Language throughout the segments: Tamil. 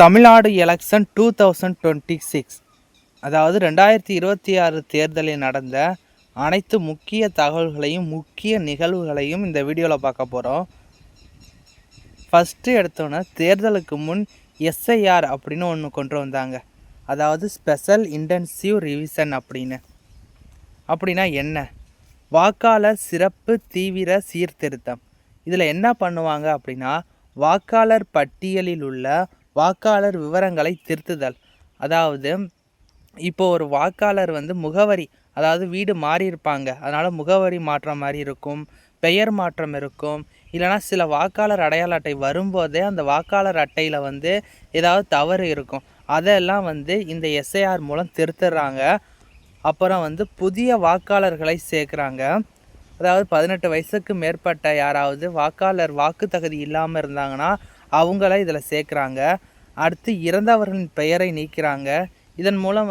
தமிழ்நாடு எலெக்ஷன் 2026 அதாவது 2026 தேர்தலில் நடந்த அனைத்து முக்கிய தகவல்களையும் முக்கிய நிகழ்வுகளையும் இந்த வீடியோவில் பார்க்க போகிறோம். ஃபஸ்ட்டு எடுத்தோன்னே தேர்தலுக்கு முன் எஸ்ஐஆர் அப்படின்னு ஒன்று கொண்டு வந்தாங்க. அதாவது ஸ்பெஷல் இன்டென்சிவ் ரிவிஷன் அப்படின்னா என்ன? வாக்காளர் சிறப்பு தீவிர சீர்திருத்தம். இதில் என்ன பண்ணுவாங்க அப்படின்னா, வாக்காளர் பட்டியலில் உள்ள வாக்காளர் விவரங்களை திருத்துதல். அதாவது இப்போ ஒரு வாக்காளர் முகவரி, அதாவது வீடு மாறி இருப்பாங்க, அதனால் முகவரி மாற்றம் மாதிரி இருக்கும், பெயர் மாற்றம் இருக்கும், இல்லைனா சில வாக்காளர் அடையாள அட்டை வரும்போதே அந்த வாக்காளர் அட்டையில் ஏதாவது தவறு இருக்கும். அதெல்லாம் இந்த எஸ்ஐஆர் மூலம் திருத்துறாங்க. அப்புறம் புதிய வாக்காளர்களை சேர்க்குறாங்க. அதாவது 18 வயசுக்கு மேற்பட்ட யாராவது வாக்காளர் வாக்கு தகுதி இல்லாமல் இருந்தாங்கன்னா அவங்கள இதில் சேர்க்குறாங்க. அடுத்து இறந்தவர்களின் பெயரை நீக்கிறாங்க. இதன் மூலம்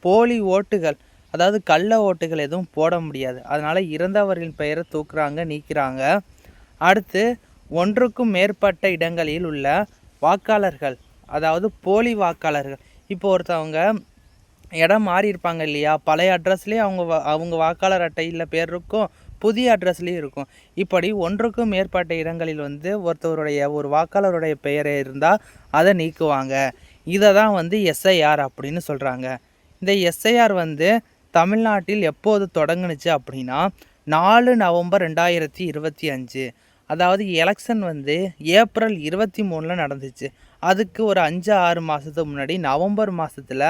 போலி ஓட்டுகள், அதாவது கள்ள ஓட்டுகள் எதுவும் போட முடியாது. அதனால் இறந்தவர்களின் பெயரை தூக்குறாங்க, நீக்கிறாங்க. அடுத்து ஒன்றுக்கும் மேற்பட்ட இடங்களில் உள்ள வாக்காளர்கள், அதாவது போலி வாக்காளர்கள். இப்போ ஒருத்தவங்க இடம் மாறி இருப்பாங்க இல்லையா, பழைய அட்ரஸ்லேயே அவங்க வாக்காளர் அட்டையில் பேர் இருக்கும், புதிய அட்ரஸ்லேயும் இருக்கும். இப்படி ஒன்றுக்கும் மேற்பட்ட இடங்களில் ஒருத்தவருடைய ஒரு வாக்காளருடைய பெயரை இருந்தால் அதை நீக்குவாங்க. இதை தான் எஸ்ஐஆர் அப்படின்னு சொல்கிறாங்க. இந்த எஸ்ஐஆர் தமிழ்நாட்டில் எப்போது தொடங்குனுச்சு அப்படின்னா 4 நவம்பர் 2025. அதாவது எலெக்ஷன் ஏப்ரல் 23 நடந்துச்சு. அதுக்கு ஒரு 5-6 மாதத்துக்கு முன்னாடி நவம்பர் மாதத்தில்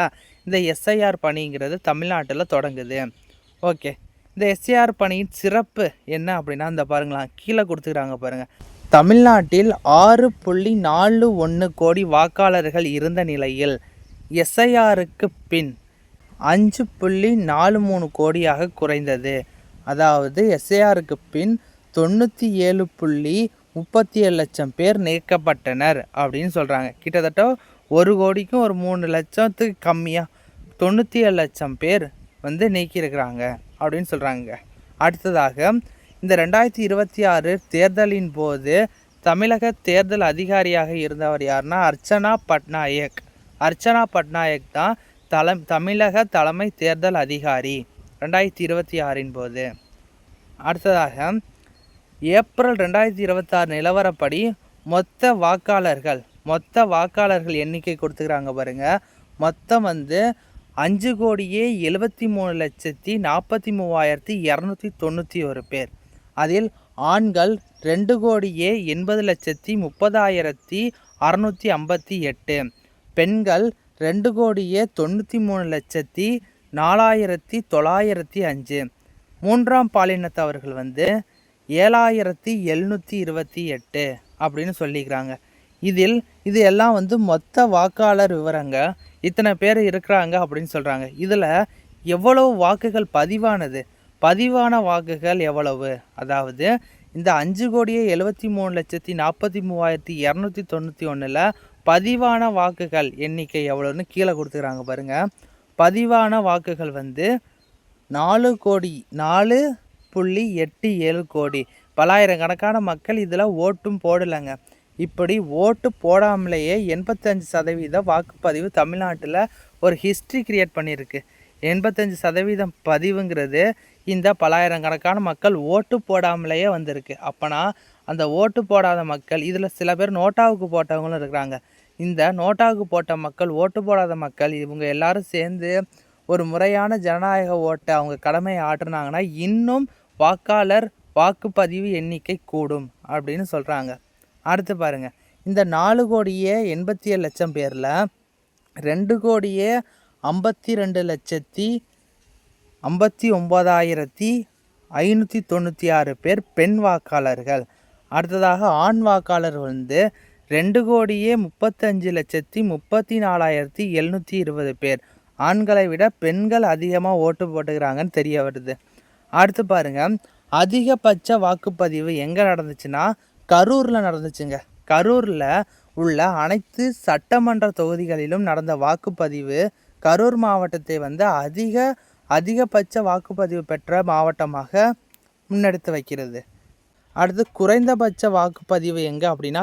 இந்த எஸ்ஐஆர் பணிங்கிறது தமிழ்நாட்டில் தொடங்குது. ஓகே, இந்த எஸ்ஐஆர் பணியின் சிறப்பு என்ன அப்படின்னா, இந்த பாருங்களேன், கீழே கொடுத்துக்கிறாங்க பாருங்கள். தமிழ்நாட்டில் 6.41 கோடி வாக்காளர்கள் இருந்த நிலையில் எஸ்ஐஆருக்கு பின் 5.43 கோடியாக குறைந்தது. அதாவது எஸ்ஐஆருக்கு பின் 97.37 லட்சம் பேர் நீக்கப்பட்டனர் அப்படின்னு சொல்கிறாங்க. கிட்டத்தட்ட 1 கோடிக்கும் ஒரு 3 லட்சத்துக்கு கம்மியாக 97 லட்சம் பேர் நீக்கியிருக்கிறாங்க அப்படின்னு சொல்கிறாங்க. அடுத்ததாக இந்த 2026 தேர்தலின் போது தமிழக தேர்தல் அதிகாரியாக இருந்தவர் யாருன்னா அர்ச்சனா பட்நாயக் தான் தமிழக தலைமை தேர்தல் அதிகாரி 2026 போது. அடுத்ததாக ஏப்ரல் 2026 நிலவரப்படி மொத்த வாக்காளர்கள் எண்ணிக்கை கொடுத்துக்கிறாங்க பாருங்கள். மொத்தம் 5,73,43,291 பேர். அதில் ஆண்கள் 2,80,30,658, பெண்கள் 2,93,04,905, மூன்றாம் பாலினத்தவர்கள் 7,728 அப்படின்னு சொல்லிக்கிறாங்க. இது எல்லாம் மொத்த வாக்காளர் விவரங்கள், இத்தனை பேர் இருக்கிறாங்க அப்படின்னு சொல்கிறாங்க. இதில் எவ்வளவு வாக்குகள் பதிவான வாக்குகள் எவ்வளவு? அதாவது இந்த 5,73,43,291 பதிவான வாக்குகள் எண்ணிக்கை எவ்வளோன்னு கீழே கொடுத்துக்கிறாங்க பாருங்கள். பதிவான வாக்குகள் 4.87 கோடி. பல்லாயிரக்கணக்கான மக்கள் இதில் ஓட்டும் போடலைங்க. இப்படி ஓட்டு போடாமலேயே 85% வாக்குப்பதிவு தமிழ்நாட்டில் ஒரு ஹிஸ்ட்ரி கிரியேட் பண்ணியிருக்கு. 85% பதிவுங்கிறது இந்த பல்லாயிரக்கணக்கான மக்கள் ஓட்டு போடாமலேயே வந்திருக்கு. அப்போனா அந்த ஓட்டு போடாத மக்கள், இதில் சில பேர் நோட்டாவுக்கு போட்டவங்களும் இருக்கிறாங்க. இந்த நோட்டாவுக்கு போட்ட மக்கள், ஓட்டு போடாத மக்கள், இவங்க எல்லாரும் சேர்ந்து ஒரு முறையான ஜனநாயக ஓட்டை அவங்க கடமையை ஆற்றுனாங்கன்னா இன்னும் வாக்காளர் வாக்குப்பதிவு எண்ணிக்கை கூடும் அப்படின்னு சொல்கிறாங்க. அடுத்து பாருங்கள், இந்த 4,87 லட்சம் பேரில் 2,52,59,596 பேர் பெண் வாக்காளர்கள். அடுத்ததாக ஆண் வாக்காளர் 2,35,34,720 பேர். ஆண்களை விட பெண்கள் அதிகமாக ஓட்டு போட்டுக்கிறாங்கன்னு தெரிய வருது. அடுத்து பாருங்கள், அதிகபட்ச வாக்குப்பதிவு எங்கே நடந்துச்சுன்னா கரூரில் நடந்துச்சுங்க. கரூரில் உள்ள அனைத்து சட்டமன்ற தொகுதிகளிலும் நடந்த வாக்குப்பதிவு கரூர் மாவட்டத்தை அதிகபட்ச வாக்குப்பதிவு பெற்ற மாவட்டமாக முன்னெடுத்து வைக்கிறது. அடுத்து குறைந்தபட்ச வாக்குப்பதிவு எங்கே அப்படின்னா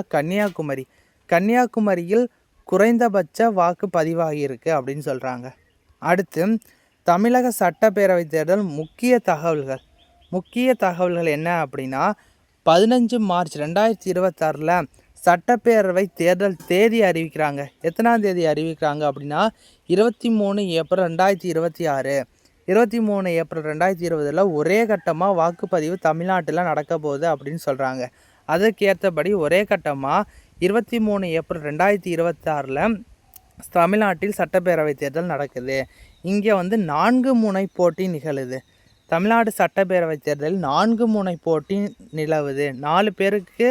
கன்னியாகுமரியில் குறைந்தபட்ச வாக்கு பதிவாகியிருக்கு அப்படின்னு சொல்கிறாங்க. அடுத்து தமிழக சட்டப்பேரவை தேர்தல் முக்கிய தகவல்கள் என்ன அப்படின்னா 15 மார்ச் 2026 சட்டப்பேரவை தேர்தல் தேதி அறிவிக்கிறாங்க. எத்தனாம் தேதி அறிவிக்கிறாங்க அப்படின்னா 23 ஏப்ரல் 2026. 23 ஏப்ரல் 2020 ஒரே கட்டமாக வாக்குப்பதிவு தமிழ்நாட்டில் நடக்க போகுது அப்படின்னு சொல்கிறாங்க. அதற்கேற்றபடி ஒரே கட்டமாக 23 ஏப்ரல் 2026 தமிழ்நாட்டில் சட்டப்பேரவை தேர்தல் நடக்குது. இங்கே 4 முனை போட்டி நிகழுது. தமிழ்நாடு சட்டப்பேரவை தேர்தலில் 4 முனை போட்டி நிலவுது. 4 பேருக்கு,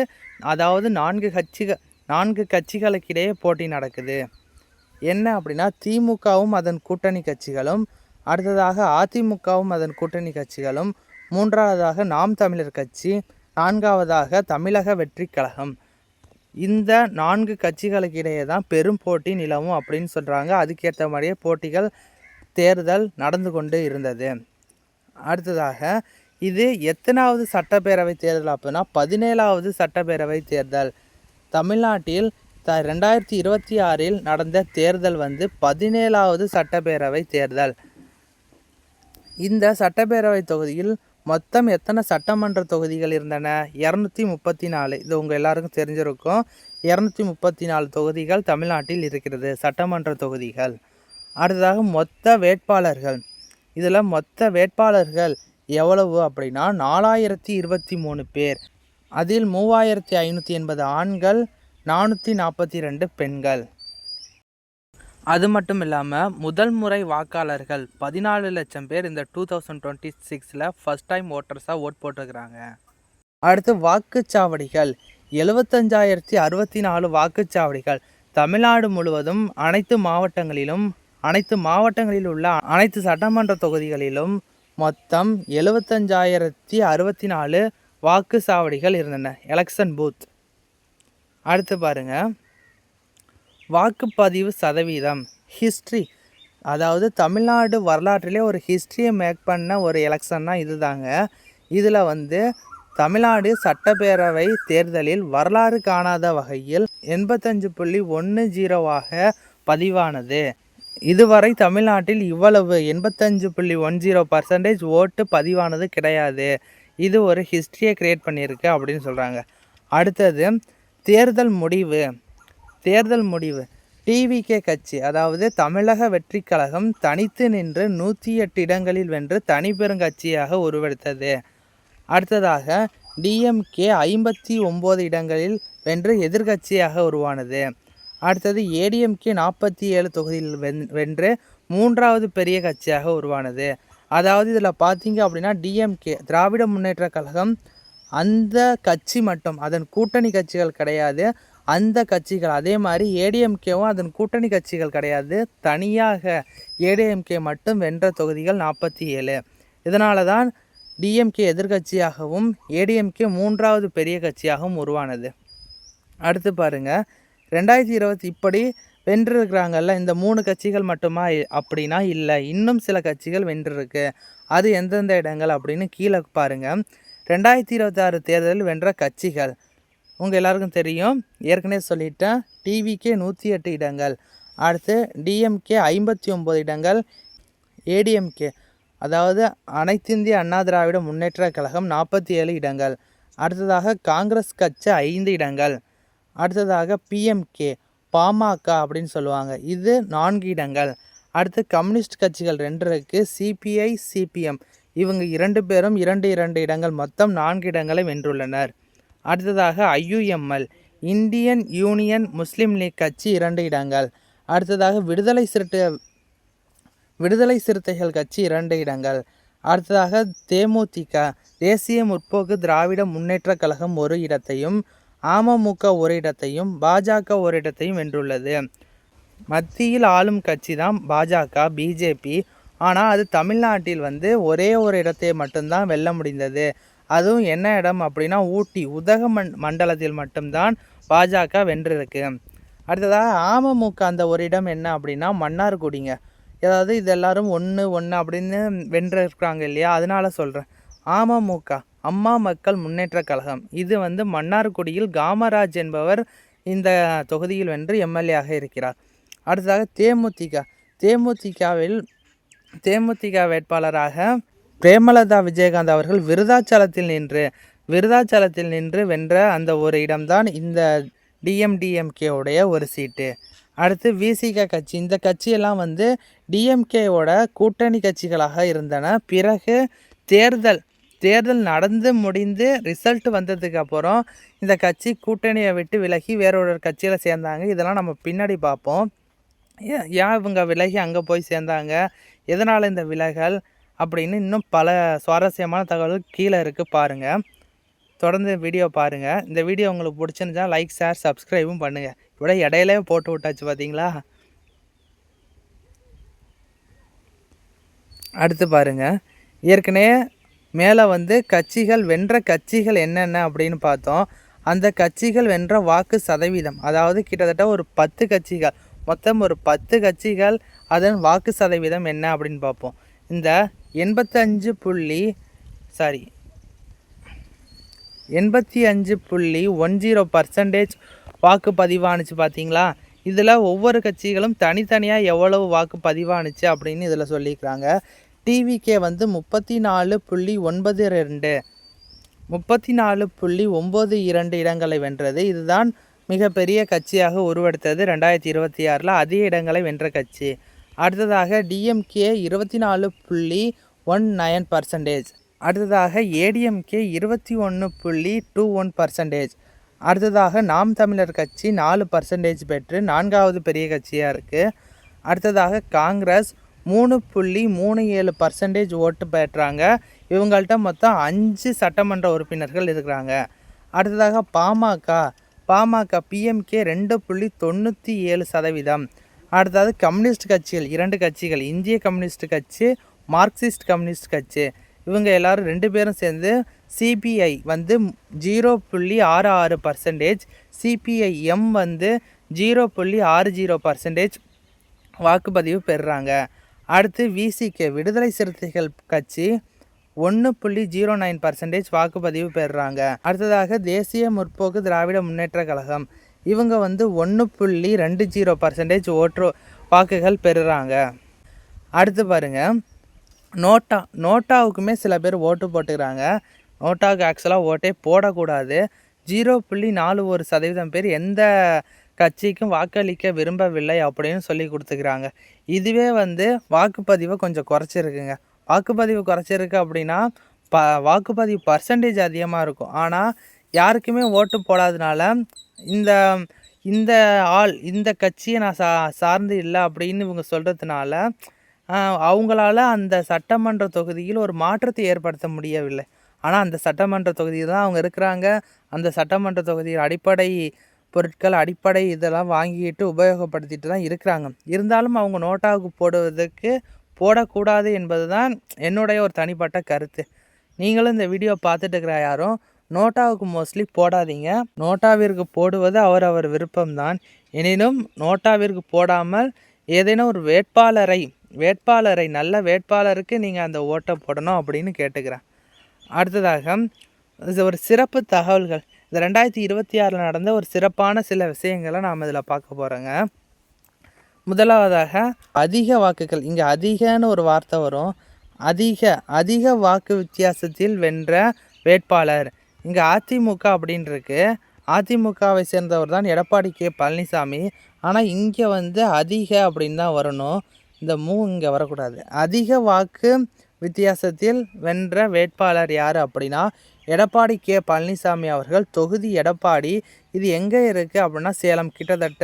அதாவது 4 கட்சிகளுக்கிடையே போட்டி நடக்குது. என்ன அப்படின்னா திமுகவும் அதன் கூட்டணி கட்சிகளும், அடுத்ததாக அதிமுகவும் அதன் கூட்டணி கட்சிகளும், மூன்றாவதாக நாம் தமிழர் கட்சி, நான்காவதாக தமிழக வெற்றி கழகம். இந்த 4 கட்சிகளுக்கிடையே தான் பெரும் போட்டி நிலவும் அப்படின்னு சொல்கிறாங்க. அதுக்கேற்ற மாதிரியே தேர்தல் நடந்து கொண்டு இருந்தது. அடுத்ததாக இது எத்தனாவது சட்டப்பேரவை தேர்தல் அப்படின்னா 17வது சட்டப்பேரவை தேர்தல். தமிழ்நாட்டில் 2026 நடந்த தேர்தல் 17வது சட்டப்பேரவை தேர்தல். இந்த சட்டப்பேரவை தொகுதியில் மொத்தம் எத்தனை சட்டமன்ற தொகுதிகள் இருந்தன? 234. இது உங்கள் எல்லாருக்கும் தெரிஞ்சிருக்கும். 234 தொகுதிகள் தமிழ்நாட்டில் இருக்கிறது, சட்டமன்ற தொகுதிகள். அடுத்ததாக மொத்த வேட்பாளர்கள். இதில் மொத்த வேட்பாளர்கள் எவ்வளவு அப்படின்னா 4023 பேர். அதில் 3580 ஆண்கள், 442 பெண்கள். அது மட்டும் இல்லாமல் முதல் முறை வாக்காளர்கள் 14 லட்சம் பேர் இந்த 2026 ஃபஸ்ட் டைம் ஓட்டர்ஸாக ஓட் போட்டுருக்குறாங்க. அடுத்து வாக்குச்சாவடிகள் 75,064 வாக்குச்சாவடிகள் தமிழ்நாடு முழுவதும் அனைத்து மாவட்டங்களில் உள்ள அனைத்து சட்டமன்ற தொகுதிகளிலும் மொத்தம் 75,064 வாக்குச்சாவடிகள் இருந்தன, எலெக்ஷன் பூத். அடுத்து பாருங்க, வாக்குப்பதிவு சதவீதம் ஹிஸ்ட்ரி, அதாவது தமிழ்நாடு வரலாற்றிலே ஒரு ஹிஸ்ட்ரியை மேக் பண்ண ஒரு எலெக்ஷன்னா இதுதாங்க. இதில் தமிழ்நாடு சட்டப்பேரவை தேர்தலில் வரலாறு காணாத வகையில் 85.10 பதிவானது. இதுவரை தமிழ்நாட்டில் இவ்வளவு 85.10% ஓட்டு பதிவானது கிடையாது. இது ஒரு ஹிஸ்ட்ரியை கிரியேட் பண்ணியிருக்கு அப்படின்னு சொல்கிறாங்க. அடுத்தது தேர்தல் முடிவு டிவிகே கட்சி, அதாவது தமிழக வெற்றி கழகம் தனித்து நின்று 108 இடங்களில் வென்று தனிப்பெருங்கட்சியாக உருவெடுத்தது. அடுத்ததாக டிஎம்கே 59 இடங்களில் வென்று எதிர்கட்சியாக உருவானது. அடுத்தது ஏடிஎம்கே 47 தொகுதியில் வென்று 3வது பெரிய கட்சியாக உருவானது. அதாவது இதில் பார்த்தீங்க அப்படின்னா டிஎம்கே திராவிட முன்னேற்ற கழகம் அந்த கட்சி மட்டும், அதன் கூட்டணி கட்சிகள் கிடையாது, அந்த கட்சிகள். அதே மாதிரி ஏடிஎம்கேவும் அதன் கூட்டணி கட்சிகள் கிடையாது, தனியாக ஏடிஎம்கே மட்டும் வென்ற தொகுதிகள் 47. இதனால தான் டிஎம்கே எதிர்கட்சியாகவும் ஏடிஎம்கே 3வது பெரிய கட்சியாகவும் உருவானது. அடுத்து பாருங்கள், 2020 இப்படி வென்றிருக்கிறாங்கல்ல இந்த 3 கட்சிகள் மட்டுமா அப்படின்னா இல்லை, இன்னும் சில கட்சிகள் வென்றிருக்கு. அது எந்தெந்த இடங்கள் அப்படின்னு கீழே பாருங்கள். 2026 தேர்தலில் வென்ற கட்சிகள் உங்கள் எல்லாருக்கும் தெரியும், ஏற்கனவே சொல்லிட்டேன். டிவிகே 108 இடங்கள், அடுத்து டிஎம்கே 59 இடங்கள், ஏடிஎம்கே அதாவது அனைத்திந்திய அண்ணா திராவிட முன்னேற்ற கழகம் 47 இடங்கள், அடுத்ததாக காங்கிரஸ் கட்சி 5 இடங்கள், அடுத்ததாக பிஎம்கே பாமக அப்படின்னு சொல்லுவாங்க, இது 4 இடங்கள். அடுத்து கம்யூனிஸ்ட் கட்சிகள் 2 இருக்குது, சிபிஐ சிபிஎம் இவங்க 2 பேரும் 2 இடங்கள், மொத்தம் 4 இடங்களை வென்றுள்ளனர். அடுத்ததாக ஐயுஎம்எல் இந்தியன் யூனியன் முஸ்லீம் லீக் கட்சி 2 இடங்கள், அடுத்ததாக விடுதலை சிறுத்தைகள் கட்சி 2 இடங்கள், அடுத்ததாக தேமுதிக தேசிய முற்போக்கு திராவிட முன்னேற்ற கழகம் 1 இடத்தையும், அமமுக 1 இடத்தையும், பாஜக 1 இடத்தையும் வென்றுள்ளது. மத்தியில் ஆளும் கட்சி தான் பாஜக பிஜேபி. ஆனால் அது தமிழ்நாட்டில் ஒரே ஒரு இடத்தை மட்டும்தான் வெல்ல முடிந்தது. அதுவும் என்ன இடம் அப்படின்னா ஊட்டி உதகமண்டலத்தில் மட்டும்தான் பாஜக வென்றிருக்கு. அடுத்ததாக அமமுக அந்த ஒரு இடம் என்ன அப்படின்னா மன்னார்குடிங்க. ஏதாவது இது எல்லாரும் ஒன்று அப்படின்னு வென்றிருக்கிறாங்க இல்லையா, அதனால சொல்கிறேன். அமமுக அம்மா மக்கள் முன்னேற்ற கழகம் இது மன்னார்குடியில் காமராஜ் என்பவர் இந்த தொகுதியில் வென்று எம்எல்ஏ ஆக இருக்கிறார். அடுத்ததாக தேமுதிக வேட்பாளராக பிரேமலதா விஜயகாந்த் அவர்கள் விருதாச்சலத்தில் நின்று வென்ற அந்த ஒரு இடம்தான் இந்த டிஎம்கே உடைய ஒரு சீட்டு. அடுத்து விசிக கட்சி. இந்த கட்சியெல்லாம் வந்து டிஎம்கேவோட கூட்டணி கட்சிகளாக இருந்தன. பிறகு தேர்தல் நடந்து முடிந்து ரிசல்ட் வந்ததுக்கு அப்புறம் இந்த கட்சி கூட்டணியை விட்டு விலகி வேறொரு கட்சியில் சேர்ந்தாங்க. இதெல்லாம் நம்ம பின்னாடி பார்ப்போம். ஏன் இவங்க விலகி அங்கே போய் சேர்ந்தாங்க, எதனால் இந்த விலகல் அப்படின்னு இன்னும் பல சுவாரஸ்யமான தகவல்கள் கீழே இருக்குது, பாருங்கள். தொடர்ந்து வீடியோ பாருங்கள். இந்த வீடியோ உங்களுக்கு பிடிச்சிருந்தா லைக், ஷேர், சப்ஸ்கிரைபும் பண்ணுங்கள். இவ்வளோ இடையிலே போட்டு விட்டாச்சு பார்த்தீங்களா. அடுத்து பாருங்கள், ஏற்கனவே மேலே வந்து வென்ற கட்சிகள் என்னென்ன அப்படின்னு பார்த்தோம். அந்த கட்சிகள் வென்ற வாக்கு சதவீதம், அதாவது கிட்டத்தட்ட ஒரு 10 கட்சிகள், மொத்தம் ஒரு 10 கட்சிகள், அதன் வாக்கு சதவீதம் என்ன அப்படின்னு பார்ப்போம். இந்த 85.10% வாக்கு பதிவானுச்சு பார்த்தீங்களா. இதில் ஒவ்வொரு கட்சிகளும் தனித்தனியாக எவ்வளவு வாக்கு பதிவானுச்சு அப்படின்னு இதில் சொல்லியிருக்கிறாங்க. டிவிகே வந்து 34.92 இடங்களை வென்றது. இதுதான் மிகப்பெரிய கட்சியாக உருவெடுத்தது 2026. அதிக இடங்களை வென்ற கட்சி. அடுத்ததாக டிஎம்கே 24.19%. அடுத்ததாக ஏடிஎம்கே 21.21%. அடுத்ததாக நாம் தமிழர் கட்சி 4% பெற்று 4வது பெரிய கட்சியாக இருக்குது. அடுத்ததாக காங்கிரஸ் 3.37% ஓட்டு பெற்றாங்க. இவங்கள்ட்ட மொத்தம் 5 சட்டமன்ற உறுப்பினர்கள் இருக்கிறாங்க. அடுத்ததாக பாமக பிஎம்கே 2.97%. அடுத்தது கம்யூனிஸ்ட் கட்சிகள், 2 கட்சிகள், இந்திய கம்யூனிஸ்ட் கட்சி, மார்க்சிஸ்ட் கம்யூனிஸ்ட் கட்சி. இவங்க எல்லாரும் 2 பேரும் சேர்ந்து சிபிஐ வந்து 0.66%, சிபிஐஎம் வந்து 0.60% வாக்குப்பதிவு பெறுறாங்க. அடுத்து விசிகே விடுதலை சிறுத்தைகள் கட்சி 1.09% வாக்குப்பதிவு பெறுறாங்க. அடுத்ததாக தேசிய முற்போக்கு திராவிட முன்னேற்ற கழகம், இவங்க வந்து 1.20% வாக்குகள் பெறுறாங்க. அடுத்து பாருங்கள், நோட்டாவுக்குமே சில பேர் ஓட்டு போட்டுக்கிறாங்க. நோட்டாவுக்கு ஆக்சுவலாக ஓட்டே போடக்கூடாது. 0.41% பேர் எந்த கட்சிக்கும் வாக்களிக்க விரும்பவில்லை அப்படின்னு சொல்லி கொடுத்துக்கிறாங்க. இதுவே வந்து வாக்குப்பதிவை கொஞ்சம் குறைச்சிருக்குங்க. வாக்குப்பதிவு குறைச்சிருக்கு அப்படின்னா வாக்குப்பதிவு பர்சன்டேஜ் அதிகமாக இருக்கும். ஆனால் யாருக்குமே ஓட்டு போடாதனால இந்த கட்சியை நான் சார்ந்து இல்லை அப்படின்னு இவங்க சொல்கிறதுனால அவங்களால அந்த சட்டமன்ற தொகுதியில் ஒரு மாற்றத்தை ஏற்படுத்த முடியவில்லை. ஆனால் அந்த சட்டமன்ற தொகுதியில் தான் அவங்க இருக்கிறாங்க. அந்த சட்டமன்ற தொகுதியில் அடிப்படை பொருட்கள், அடிப்படை இதெல்லாம் வாங்கிட்டு உபயோகப்படுத்திட்டு தான் இருக்கிறாங்க. இருந்தாலும் அவங்க நோட்டாவுக்கு போடக்கூடாது என்பது தான் என்னுடைய ஒரு தனிப்பட்ட கருத்து. நீங்களும் இந்த வீடியோ பார்த்துட்டு இருக்கிற யாரும் நோட்டாவுக்கு மோஸ்ட்லி போடாதீங்க. நோட்டாவிற்கு போடுவது அவர் விருப்பம்தான். எனினும் நோட்டாவிற்கு போடாமல் ஏதேனும் ஒரு வேட்பாளரை நல்ல வேட்பாளருக்கு நீங்கள் அந்த ஓட்டை போடணும் அப்படின்னு கேட்டுக்கிறேன். அடுத்ததாக ஒரு சிறப்பு தகவல்கள், இந்த 2026 நடந்த ஒரு சிறப்பான சில விஷயங்களை நாம் இதில் பார்க்க போகிறோங்க. முதலாவதாக அதிக வாக்குகள், இங்கே அதிகன்னு ஒரு வார்த்தை வரும். அதிக வாக்கு வித்தியாசத்தில் வென்ற வேட்பாளர், இங்கே அதிமுக அப்படின்னு இருக்கு. அதிமுகவை சேர்ந்தவர் தான் எடப்பாடி கே பழனிசாமி. ஆனால் இங்கே வந்து அதிக அப்படின்னு தான் வரணும், இந்த இங்கே வரக்கூடாது. அதிக வாக்கு வித்தியாசத்தில் வென்ற வேட்பாளர் யார் அப்படின்னா எடப்பாடி கே பழனிசாமி அவர்கள். தொகுதி எடப்பாடி. இது எங்கே இருக்குது அப்படின்னா சேலம். கிட்டத்தட்ட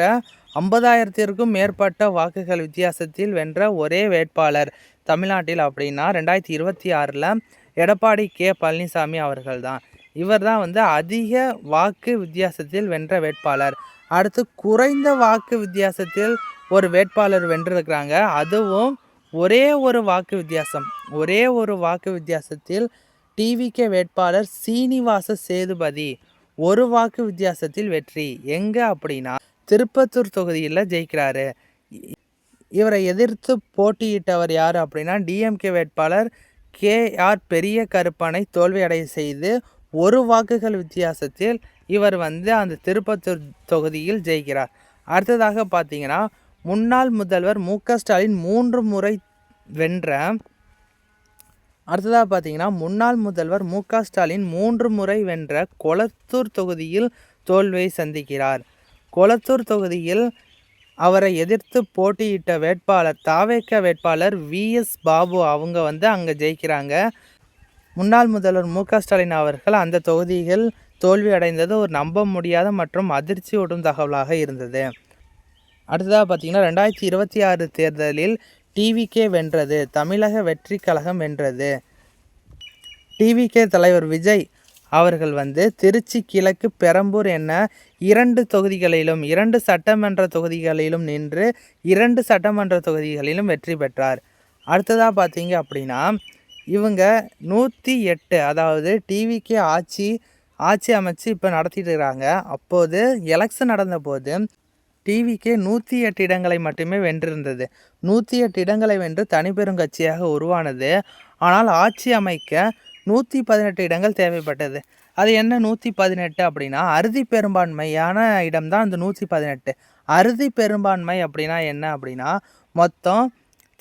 50,000த்திற்கும் மேற்பட்ட வாக்குகள் வித்தியாசத்தில் வென்ற ஒரே வேட்பாளர் தமிழ்நாட்டில் அப்படின்னா 2026 எடப்பாடி கே பழனிசாமி அவர்கள் தான். இவர் தான் வந்து அதிக வாக்கு வித்தியாசத்தில் வென்ற வேட்பாளர். அடுத்து குறைந்த வாக்கு வித்தியாசத்தில் ஒரு வேட்பாளர் வென்றிருக்கிறாங்க. அதுவும் ஒரே ஒரு வாக்கு வித்தியாசத்தில் டிவிகே வேட்பாளர் சீனிவாச சேதுபதி ஒரு வாக்கு வித்தியாசத்தில் வெற்றி. எங்கே அப்படின்னா திருப்பத்தூர் தொகுதியில் ஜெயிக்கிறாரு. இவரை எதிர்த்து போட்டியிட்டவர் யார் அப்படின்னா டிஎம்கே வேட்பாளர் KR பெரிய கருப்பனை தோல்வியடைய செய்து ஒரு வாக்குகள் வித்தியாசத்தில் இவர் வந்து அந்த திருப்பத்தூர் தொகுதியில் ஜெயிக்கிறார். அடுத்ததாக பார்த்தீங்கன்னா முன்னாள் முதல்வர் மு.க. ஸ்டாலின் 3 முறை வென்ற அடுத்ததாக பார்த்தீங்கன்னா முன்னாள் முதல்வர் மு.க. ஸ்டாலின் 3 முறை வென்ற கொளத்தூர் தொகுதியில் தோல்வியை சந்திக்கிறார். கொளத்தூர் தொகுதியில் அவரை எதிர்த்து போட்டியிட்ட வேட்பாளர் தாவேக வேட்பாளர் வி.எஸ். பாபு அவங்க வந்து அங்கே ஜெயிக்கிறாங்க. முன்னாள் முதல்வர் மு.க. ஸ்டாலின் அவர்கள் அந்த தொகுதியில் தோல்வி அடைந்தது ஒரு நம்ப முடியாத மற்றும் அதிர்ச்சியூட்டும் தகவலாக இருந்தது. அடுத்ததாக பார்த்தீங்கன்னா 2026 தேர்தலில் டிவிகே வென்றது. தமிழக வெற்றி கழகம் வென்றது. டிவிகே தலைவர் விஜய் அவர்கள் வந்து திருச்சி கிழக்கு, பெரம்பூர் என 2 தொகுதிகளிலும் 2 சட்டமன்ற தொகுதிகளிலும் நின்று 2 சட்டமன்ற தொகுதிகளிலும் வெற்றி பெற்றார். அடுத்ததாக பார்த்தீங்க அப்படின்னா இவங்க 108 அதாவது டிவிகே ஆட்சி அமைச்சு இப்போ நடத்திட்டு இருக்கிறாங்க. அப்போது எலெக்ஷன் நடந்தபோது டிவிகே 108 இடங்களை மட்டுமே வென்றிருந்தது. 108 இடங்களை வென்று தனிப்பெரும் கட்சியாக உருவானது. ஆனால் ஆட்சி அமைக்க 118 இடங்கள் தேவைப்பட்டது. அது என்ன 118 அப்படின்னா அறுதி பெரும்பான்மையான இடம்தான் அந்த 118. அறுதி பெரும்பான்மை அப்படின்னா என்ன அப்படின்னா மொத்தம்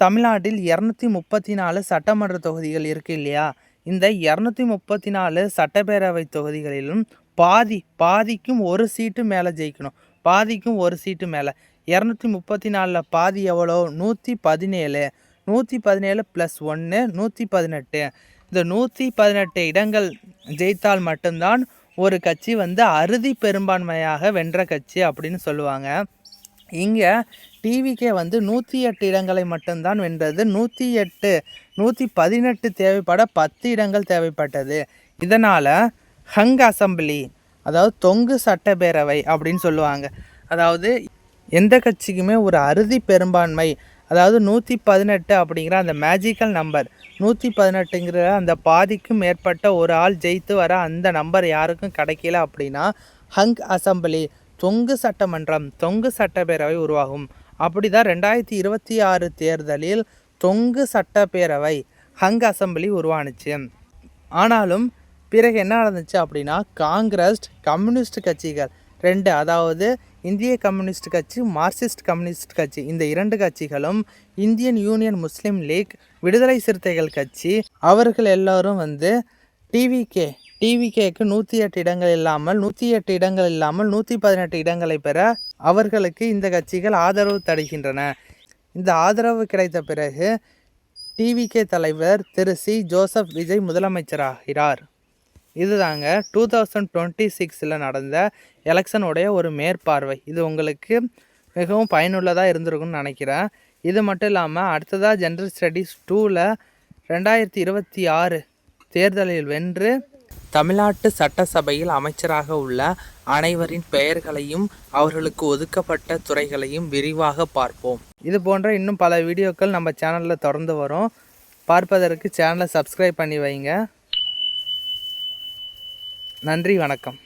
தமிழ்நாட்டில் 234 சட்டமன்ற தொகுதிகள் இருக்குது இல்லையா? இந்த 234 சட்டப்பேரவை தொகுதிகளிலும் பாதிக்கும் ஒரு சீட்டு மேலே ஜெயிக்கணும். பாதிக்கும் ஒரு சீட்டு மேலே 234 பாதி எவ்வளோ? 117. 117 + 1 118. இந்த 118 இடங்கள் ஜெயித்தால் மட்டும்தான் ஒரு கட்சி வந்து அறுதி பெரும்பான்மையாக வென்ற கட்சி அப்படின்னு சொல்லுவாங்க. இங்கே டிவிகே வந்து 108 இடங்களை மட்டும்தான் வென்றது. 118 தேவைப்பட 10 இடங்கள் தேவைப்பட்டது. இதனால் ஹங் அசம்பிளி அதாவது தொங்கு சட்டப்பேரவை அப்படின்னு சொல்லுவாங்க. அதாவது எந்த கட்சிக்குமே ஒரு அறுதி பெரும்பான்மை அதாவது 118 அப்படிங்கிற அந்த மேஜிக்கல் நம்பர் 118ங்கிற அந்த பாதிக்கும் மேற்பட்ட ஒரு ஆள் ஜெயித்து வர அந்த நம்பர் யாருக்கும் கிடைக்கல அப்படின்னா ஹங் அசம்பிளி தொங்கு சட்டமன்றம் தொங்கு சட்டப்பேரவை உருவாகும். அப்படி தான் 2026 தேர்தலில் தொங்கு சட்டப்பேரவை ஹங் அசம்பிளி உருவானுச்சு. ஆனாலும் பிறகு என்ன நடந்துச்சு அப்படின்னா காங்கிரஸ் கம்யூனிஸ்ட் கட்சிகள் 2 அதாவது இந்திய கம்யூனிஸ்ட் கட்சி மார்க்சிஸ்ட் கம்யூனிஸ்ட் கட்சி இந்த 2 கட்சிகளும் இந்தியன் யூனியன் முஸ்லீம் லீக் விடுதலை சிறுத்தைகள் கட்சி அவர்கள் எல்லோரும் வந்து டிவிகேக்கு 108 இடங்கள் இல்லாமல் 118 இடங்களை பெற அவர்களுக்கு இந்த கட்சிகள் ஆதரவு தருகின்றன. இந்த ஆதரவு கிடைத்த பிறகு டிவிகே தலைவர் திரு சி. ஜோசப் விஜய் முதலமைச்சராகிறார். இதுதாங்க 2026 நடந்த எலெக்ஷனுடைய ஒரு மேற்பார்வை. இது உங்களுக்கு மிகவும் பயனுள்ளதாக இருந்திருக்கும்னு நினைக்கிறேன். இது மட்டும் இல்லாமல் அடுத்ததாக ஜென்ரல் ஸ்டடீஸ் 2ல் 2026 தேர்தலில் வென்று தமிழ்நாட்டு சட்டசபையில் அமைச்சராக உள்ள அனைவரின் பெயர்களையும் அவர்களுக்கு ஒதுக்கப்பட்ட துறைகளையும் விரிவாக பார்ப்போம். இது போன்ற இன்னும் பல வீடியோக்கள் நம்ம சேனலில் தொடர்ந்து வரும். பார்ப்பதற்கு சேனலை சப்ஸ்கிரைப் பண்ணி வைங்க. நன்றி, வணக்கம்.